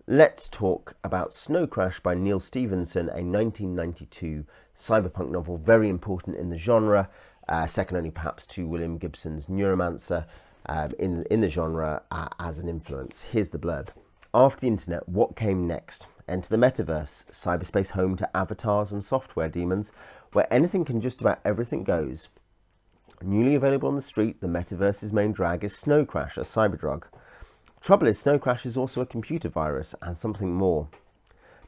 let's talk about Snow Crash by Neal Stephenson, a 1992 cyberpunk novel, very important in the genre, second only perhaps to William Gibson's Neuromancer in the genre as an influence. Here's the blurb. After the internet, what came next? Enter the metaverse, cyberspace home to avatars and software demons, where anything and just about everything goes. Newly available on the street, the metaverse's main drag is Snow Crash, a cyberdrug. Trouble is, Snow Crash is also a computer virus and something more,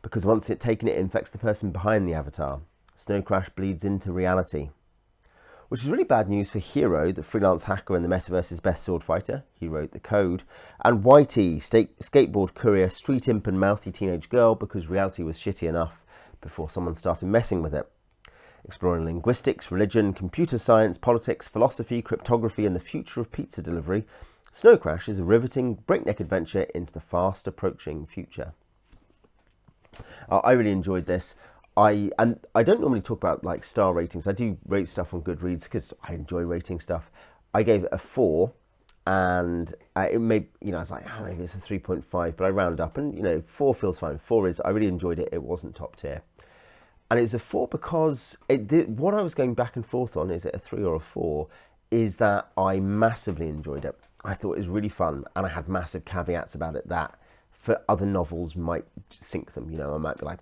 because once it's taken, it infects the person behind the avatar. Snow Crash bleeds into reality, which is really bad news for Hero, the freelance hacker and the metaverse's best sword fighter. He wrote the code. And Whitey, skateboard courier, street imp and mouthy teenage girl, because reality was shitty enough before someone started messing with it. Exploring linguistics, religion, computer science, politics, philosophy, cryptography and the future of pizza delivery, Snow Crash is a riveting, breakneck adventure into the fast approaching future. I really enjoyed this. I don't normally talk about like star ratings. I do rate stuff on Goodreads because I enjoy rating stuff. I gave it a 4, and it may, I was like, maybe it's a 3.5, but I round up, and 4 feels fine. 4 is, I really enjoyed it. It wasn't top tier, and it was a 4 because what I was going back and forth on, is it a 3 or a 4, is that I massively enjoyed it. I thought it was really fun, and I had massive caveats about it that for other novels might sink them. I might be like,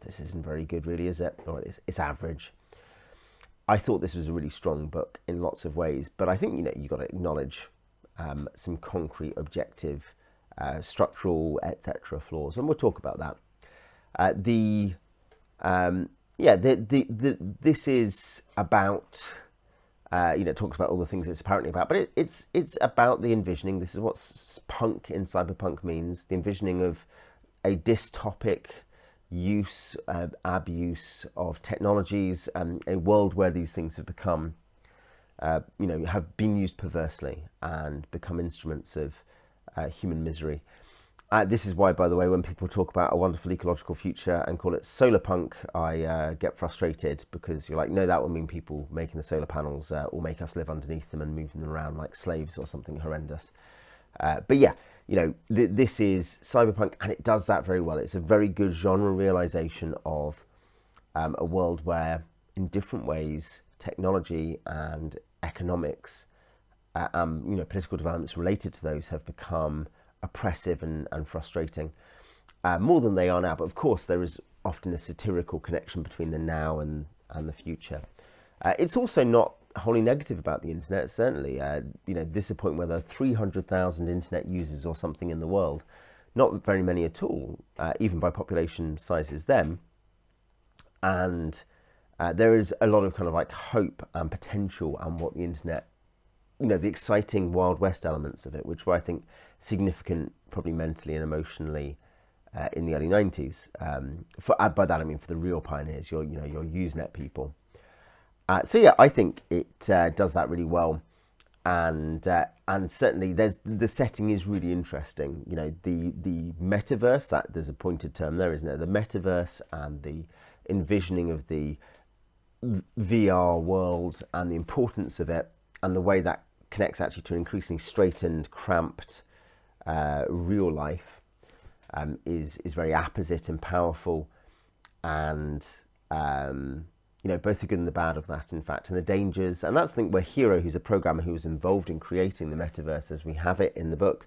this isn't very good, really, is it? Or it's average. I thought this was a really strong book in lots of ways, but I think you got to acknowledge some concrete, objective, structural, etc. flaws, and we'll talk about that. This is about. It talks about all the things it's apparently about, but it's about the envisioning. This is what punk in cyberpunk means: the envisioning of a dystopic use, abuse of technologies, and a world where these things have become, have been used perversely and become instruments of human misery. This is why, by the way, when people talk about a wonderful ecological future and call it solar punk, I get frustrated, because you're like, no, that will mean people making the solar panels will make us live underneath them and moving them around like slaves or something horrendous. But yeah, this is cyberpunk, and it does that very well. It's a very good genre realization of a world where, in different ways, technology and economics, political developments related to those have become oppressive and frustrating, more than they are now. But of course, there is often a satirical connection between the now and the future. It's also not wholly negative about the internet, certainly. This is a point where there are 300,000 internet users or something in the world. Not very many at all, even by population sizes then. And there is a lot of kind of like hope and potential and what the internet, the exciting Wild West elements of it, which were, I think, significant, probably mentally and emotionally, in the early 90s. By that I mean for the real pioneers, your Usenet people. So yeah, I think it does that really well, and certainly the setting is really interesting. The metaverse, that there's a pointed term there, isn't there? The metaverse and the envisioning of the VR world and the importance of it, and the way that connects actually to an increasingly straightened, cramped real life, is very apposite and powerful, and both the good and the bad of that, in fact, and the dangers. And that's the thing where Hero, who's a programmer who was involved in creating the metaverse as we have it in the book,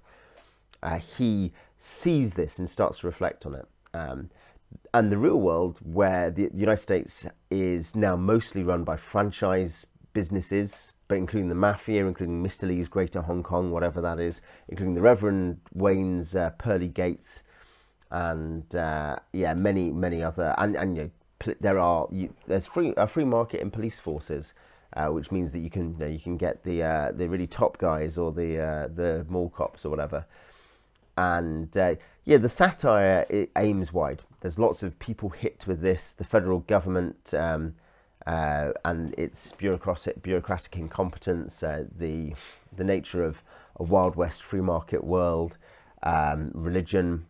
he sees this and starts to reflect on it. And the real world, where the United States is now mostly run by franchise businesses, but including the mafia, including Mr. Lee's Greater Hong Kong, whatever that is, including the Reverend Wayne's Pearly Gates, and many other, and there's a free market in police forces, which means that you can get the really top guys, or the mall cops or whatever. And the satire, it aims wide. There's lots of people hit with this. The federal government and its bureaucratic incompetence, the nature of a Wild West free market world, religion,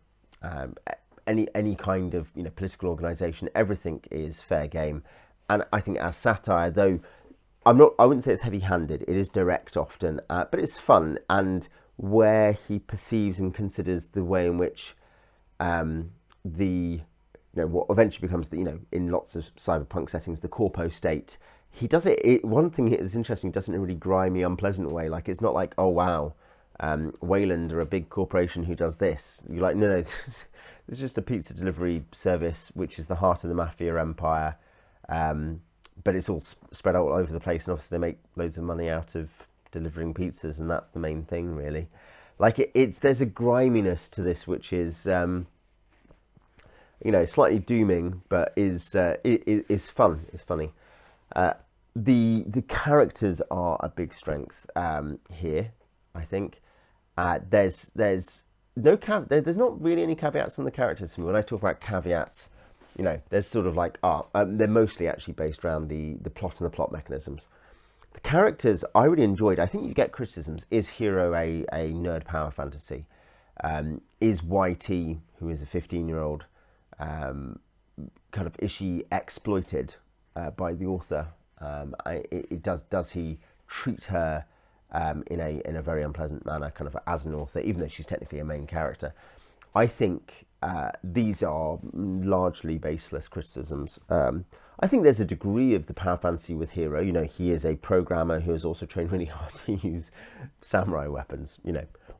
any kind of political organisation, everything is fair game. And I think as satire, though I wouldn't say it's heavy-handed, it is direct often, but it's fun, and where he perceives and considers the way in which the what eventually becomes the in lots of cyberpunk settings the corpo state. He does it. One thing that is interesting, he does it in a really grimy, unpleasant way. Like it's not like, oh wow, Wayland are a big corporation who does this. You're like, no, it's just a pizza delivery service, which is the heart of the mafia empire. But it's all spread out all over the place, and obviously they make loads of money out of delivering pizzas, and that's the main thing, really. Like there's a griminess to this, which is slightly dooming, but is fun. It's funny. The characters are a big strength here, I think. There's not really any caveats on the characters for me. When I talk about caveats, there's sort of like they're mostly actually based around the plot and the plot mechanisms. The characters I really enjoyed. I think you get criticisms. Is Hero a nerd power fantasy? Is YT, who is a 15-year-old, is she exploited by the author? Does he treat her in a very unpleasant manner, kind of as an author, even though she's technically a main character? I think these are largely baseless criticisms. I think there's a degree of the power fantasy with Hero. He is a programmer who has also trained really hard to use samurai weapons.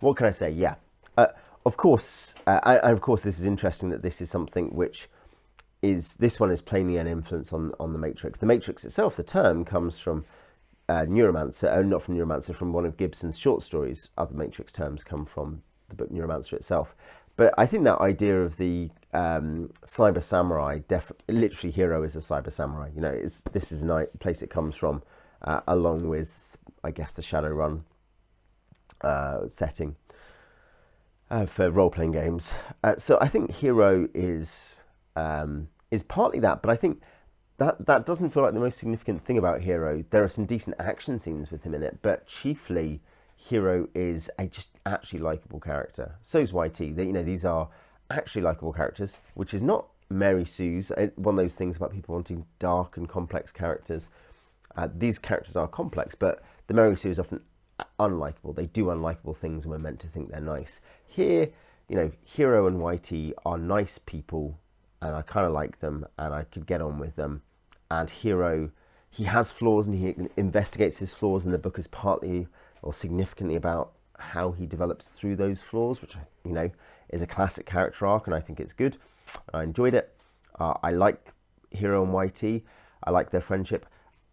What can I say? Yeah, of course. And of course, this is interesting that this is something which this one is plainly an influence on the Matrix. The Matrix itself, the term comes from Neuromancer, not from Neuromancer, from one of Gibson's short stories. Other Matrix terms come from the book Neuromancer itself. But I think that idea of the cyber samurai, literally Hero is a cyber samurai. This is a place it comes from, along with, I guess, the Shadowrun setting for role-playing games. So I think Hero is partly that, but I think that doesn't feel like the most significant thing about Hero. There are some decent action scenes with him in it, but chiefly Hero is a just actually likable character. So is YT. These are actually likable characters, which is not Mary Sue's. One of those things about people wanting dark and complex characters. These characters are complex, but the Mary Sue is often unlikable. They do unlikable things and we're meant to think they're nice. Here, Hero and YT are nice people, and I kind of like them, and I could get on with them. And Hero, he has flaws, and he investigates his flaws in the book as partly or significantly about how he develops through those flaws, which is a classic character arc, and I think it's good. I enjoyed it. I like Hero and YT. I like their friendship.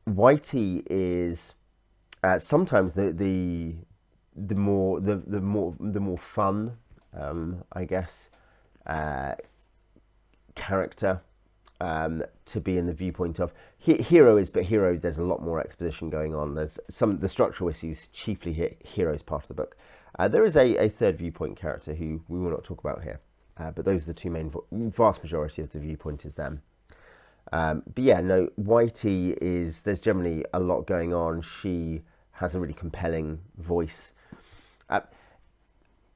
YT is sometimes the more fun, I guess, character to be in the viewpoint of. Hero is, but Hero, there's a lot more exposition going on. There's the structural issues chiefly hit Hero's part of the book. There is a third viewpoint character who we will not talk about here, but those are the two main. Vast majority of the viewpoint is them. But yeah, no, YT is, there's generally a lot going on. She has a really compelling voice.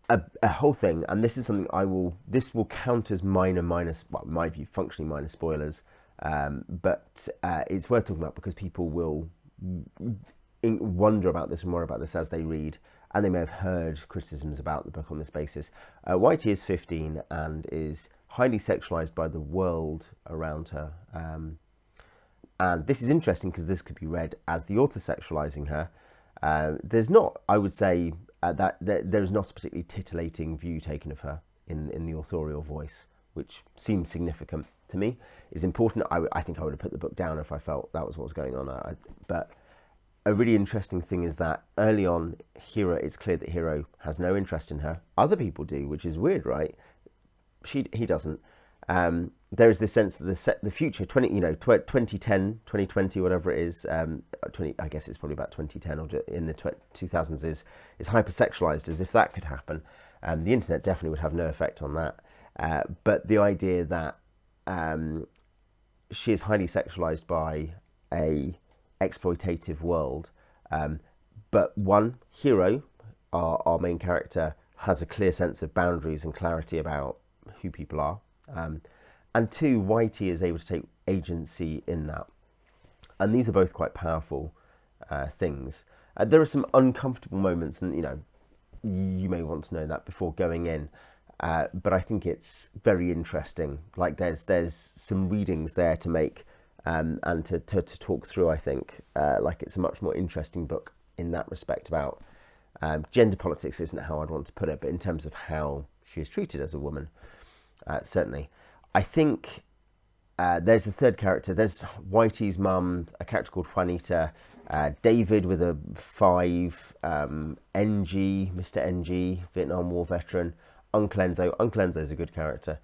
A whole thing, and this is something this will count as minor, in my view, functionally minor spoilers, but it's worth talking about because people will wonder about this and more about this as they read, and they may have heard criticisms about the book on this basis. YT is 15 and is highly sexualized by the world around her, and this is interesting because this could be read as the author sexualizing her. There's not, I would say, that there is not a particularly titillating view taken of her in the authorial voice, which seems significant to me, is important. I think I would have put the book down if I felt that was what was going on. But a really interesting thing is that early on, it's clear that Hero has no interest in her. Other people do, which is weird, right? He doesn't. There is this sense that the future, 2010, 2020, whatever it is, I guess it's probably about 2010 or in the 2000s, is hypersexualized, as if that could happen. The internet definitely would have no effect on that. But the idea that she is highly sexualized by a exploitative world, but Hero, our main character, has a clear sense of boundaries and clarity about who people are. And two, YT is able to take agency in that. And these are both quite powerful things. There are some uncomfortable moments, and you may want to know that before going in. But I think it's very interesting. Like there's some readings there to make and to talk through. I think like it's a much more interesting book in that respect about gender politics. Isn't how I'd want to put it, but in terms of how she is treated as a woman, certainly. I think there's a third character. There's Whitey's mum, a character called Juanita, David with a 5, NG, Mr. NG, Vietnam War veteran, Uncle Enzo. Uncle Enzo's a good character.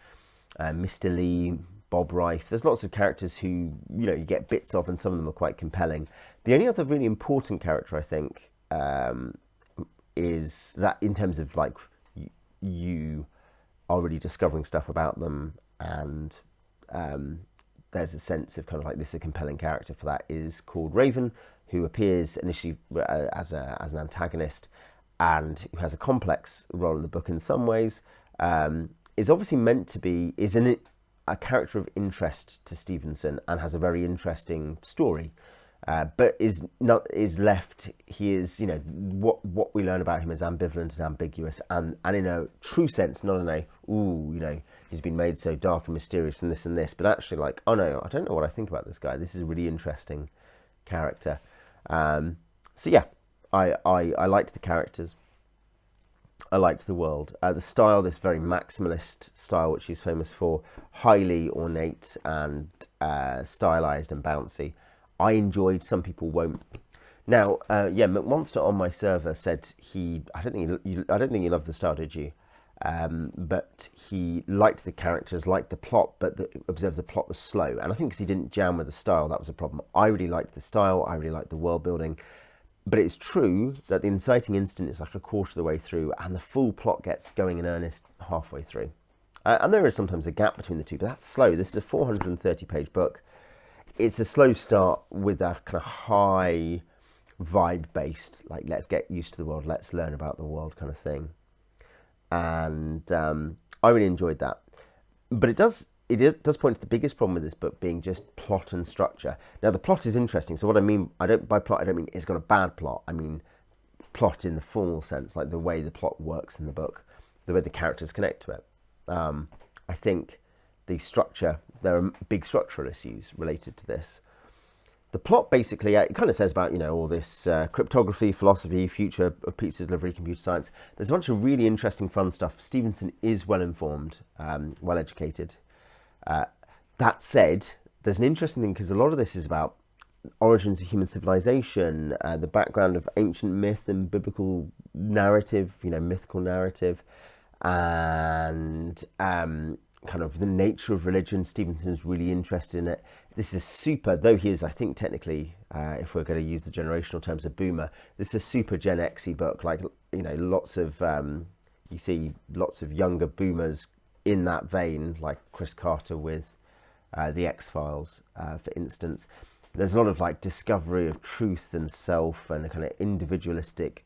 Mr. Lee, Bob Rife. There's lots of characters who, you know, you get bits of, and some of them are quite compelling. The only other really important character, I think, is that in terms of like you are really discovering stuff about them, and there's a sense of kind of like this is a compelling character for that, is called Raven, who appears initially as an antagonist and who has a complex role in the book in some ways, is obviously meant to be, a character of interest to Stephenson and has a very interesting story, but is left, he is, you know, what we learn about him is ambivalent and ambiguous, and in a true sense, not in a, ooh, you know, he's been made so dark and mysterious and this, but actually like, oh no, I don't know what I think about this guy. This is a really interesting character. So yeah, I liked the characters. I liked the world. The style, this very maximalist style, which he's famous for, highly ornate and stylized and bouncy. I enjoyed. Some people won't. Now, yeah, McMonster on my server said I don't think you loved the style, did you? But he liked the characters, liked the plot, but observed the plot was slow. And I think because he didn't jam with the style, that was a problem. I really liked the style. I really liked the world building. But it's true that the inciting incident is like a quarter of the way through, and the full plot gets going in earnest halfway through. And there is sometimes a gap between the two, but that's slow. This is a 430-page book. It's a slow start with a kind of high vibe-based, like let's get used to the world, let's learn about the world kind of thing. And I really enjoyed that. But it does point to the biggest problem with this book being just plot and structure. Now, the plot is interesting. So what I mean, by plot, I don't mean it's got a bad plot. I mean plot in the formal sense, like the way the plot works in the book, the way the characters connect to it. I think the structure, there are big structural issues related to this. The plot basically, it kind of says about, you know, all this cryptography, philosophy, future of pizza delivery, computer science. There's a bunch of really interesting, fun stuff. Stevenson is well informed, well educated. That said, there's an interesting thing, because a lot of this is about origins of human civilization, the background of ancient myth and biblical narrative, you know, mythical narrative, and kind of the nature of religion. Stevenson's really interested in it. This is super, though he is, I think, technically, if we're going to use the generational terms, a boomer, this is a super Gen X-y book. Like, you know, lots of, you see lots of younger boomers in that vein, like Chris Carter with the X-Files, for instance. There's a lot of like discovery of truth and self and a kind of individualistic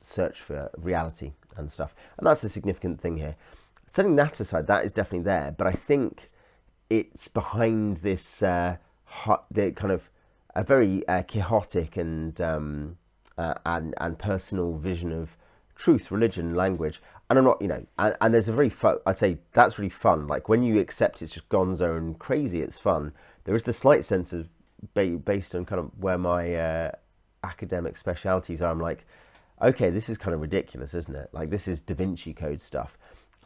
search for reality and stuff. And that's a significant thing here. Setting that aside, that is definitely there, but I think it's behind this the kind of a very quixotic and personal vision of truth, religion, language. And I'm not, you know, and there's a very fun, I'd say that's really fun. Like when you accept it's just gonzo and crazy, it's fun. There is the slight sense of, based on kind of where my academic specialities are, I'm like, okay, this is kind of ridiculous, isn't it? Like this is Da Vinci Code stuff.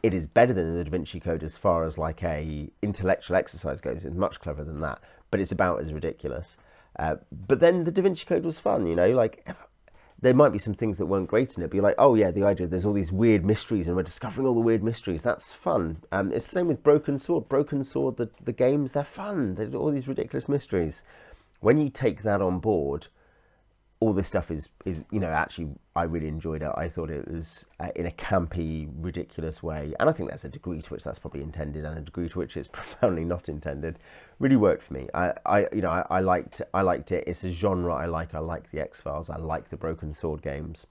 It is better than the Da Vinci Code as far as like a intellectual exercise goes. It's much cleverer than that, but it's about as ridiculous. But then the Da Vinci Code was fun, you know, like there might be some things that weren't great in it, but you're like, oh yeah, the idea there's all these weird mysteries and we're discovering all the weird mysteries. That's fun. It's the same with Broken Sword. Broken Sword, the games, they're fun. They're all these ridiculous mysteries. When you take that on board, all this stuff is, you know, actually, I really enjoyed it. I thought it was in a campy, ridiculous way. And I think there's a degree to which that's probably intended and a degree to which it's profoundly not intended. Really worked for me. I liked it. It's a genre I like. I like the X-Files. I like the Broken Sword games.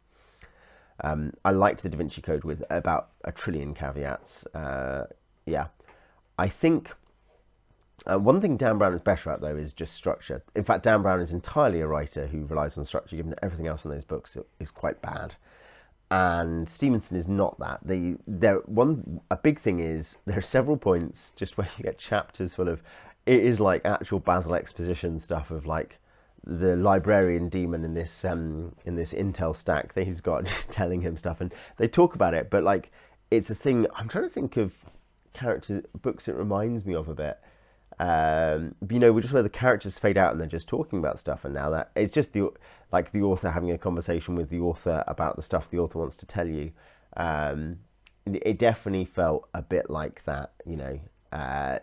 I liked the Da Vinci Code with about 1 trillion caveats. Yeah. I think one thing Dan Brown is better at, though, is just structure. In fact, Dan Brown is entirely a writer who relies on structure, given that everything else in those books is quite bad. and Stevenson is not that. A big thing is there are several points just where you get chapters full of, it is like actual Basil exposition stuff of like the librarian demon in this intel stack that he's got, just telling him stuff, and they talk about it, but like it's a thing. I'm trying to think of character books it reminds me of a bit. But, you know, just where the characters fade out and they're just talking about stuff, and now that it's just the author having a conversation with the author about the stuff the author wants to tell you. It definitely felt a bit like that, you know.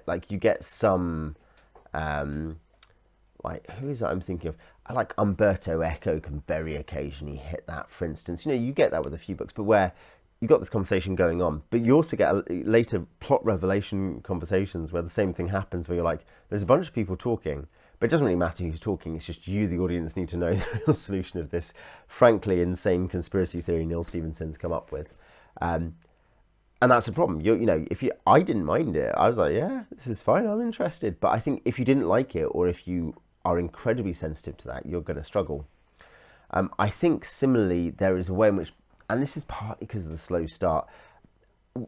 Like you get some, like who is that I'm thinking of? I like Umberto Eco can very occasionally hit that, for instance. You know, you get that with a few books, but where you got this conversation going on, but you also get later plot revelation conversations where the same thing happens, where you're like, there's a bunch of people talking, but it doesn't really matter who's talking. It's just you, the audience, need to know the real solution of this, frankly, insane conspiracy theory Neal Stephenson's come up with. And that's a problem. You know, I didn't mind it. I was like, yeah, this is fine. I'm interested. But I think if you didn't like it, or if you are incredibly sensitive to that, you're going to struggle. I think similarly, there is a way in which, and this is partly because of the slow start,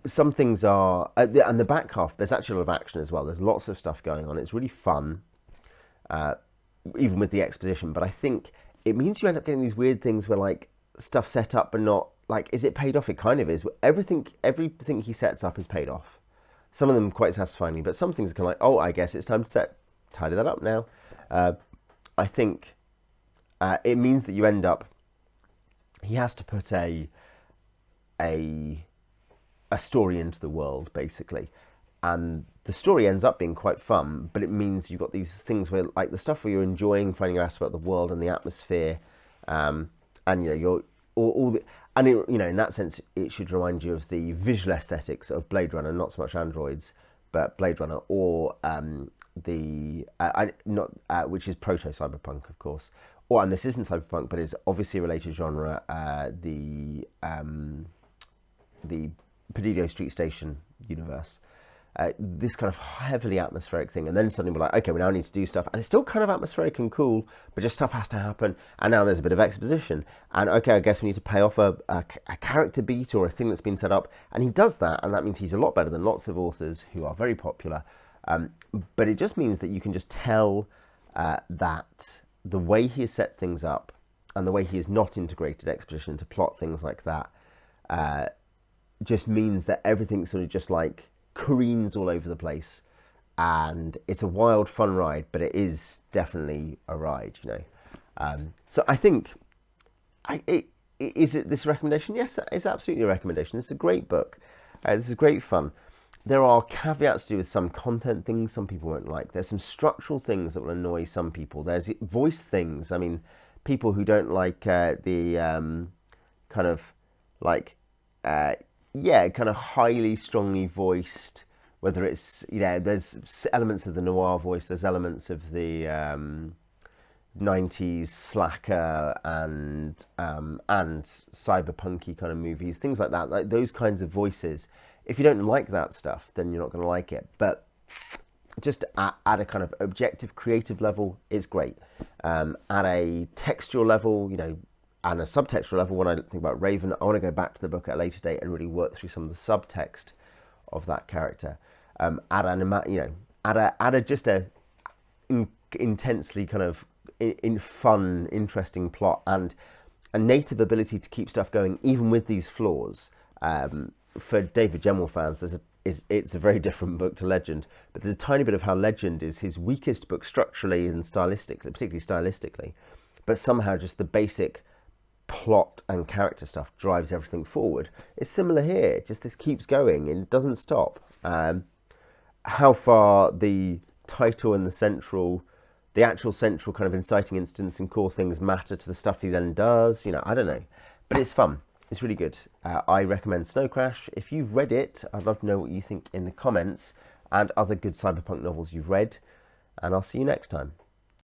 some things are, and the back half, there's actually a lot of action as well. There's lots of stuff going on. It's really fun, even with the exposition. But I think it means you end up getting these weird things where like stuff set up but not, like, is it paid off? It kind of is. Everything he sets up is paid off. Some of them quite satisfyingly, but some things are kind of like, oh, I guess it's time to tidy that up now. I think it means that you end up, he has to put a story into the world, basically, and the story ends up being quite fun. But it means you've got these things where, like, the stuff where you're enjoying finding out about the world and the atmosphere, and you know, you're all the, and it, you know, in that sense, it should remind you of the visual aesthetics of Blade Runner, not so much androids, but Blade Runner, or which is proto-cyberpunk, of course. Or, and this isn't cyberpunk, but is obviously a related genre, the Perdido Street Station universe. This kind of heavily atmospheric thing, and then suddenly we're like, okay, we now need to do stuff, and it's still kind of atmospheric and cool, but just stuff has to happen, and now there's a bit of exposition, and okay, I guess we need to pay off a character beat or a thing that's been set up, and he does that, and that means he's a lot better than lots of authors who are very popular, but it just means that you can just tell that the way he has set things up and the way he has not integrated exposition to plot, things like that, just means that everything sort of just like careens all over the place, and it's a wild, fun ride, but it is definitely a ride, you know. So I think, is it this recommendation? Yes, it's absolutely a recommendation. This is a great book. This is great fun. There are caveats to do with some content things some people won't like. There's some structural things that will annoy some people. There's voice things. I mean, people who don't like the kind of like, kind of highly, strongly voiced, whether it's, you know, there's elements of the noir voice, there's elements of the 90s slacker and cyberpunky kind of movies, things like that, like those kinds of voices. If you don't like that stuff, then you're not going to like it. But just at a kind of objective, creative level, it's great. At a textual level, you know, and a subtextual level, when I think about Raven, I want to go back to the book at a later date and really work through some of the subtext of that character. Intensely kind of in fun, interesting plot, and a native ability to keep stuff going, even with these flaws. For David Gemmell fans, it's a very different book to Legend, but there's a tiny bit of how Legend is his weakest book structurally and stylistically, particularly stylistically, but somehow just the basic plot and character stuff drives everything forward. It's similar here, just this keeps going and it doesn't stop. How far the title and the actual central kind of inciting instance and core things matter to the stuff he then does, you know, I don't know, but it's fun. It's really good. I recommend Snow Crash. If you've read it, I'd love to know what you think in the comments, and other good cyberpunk novels you've read, and I'll see you next time.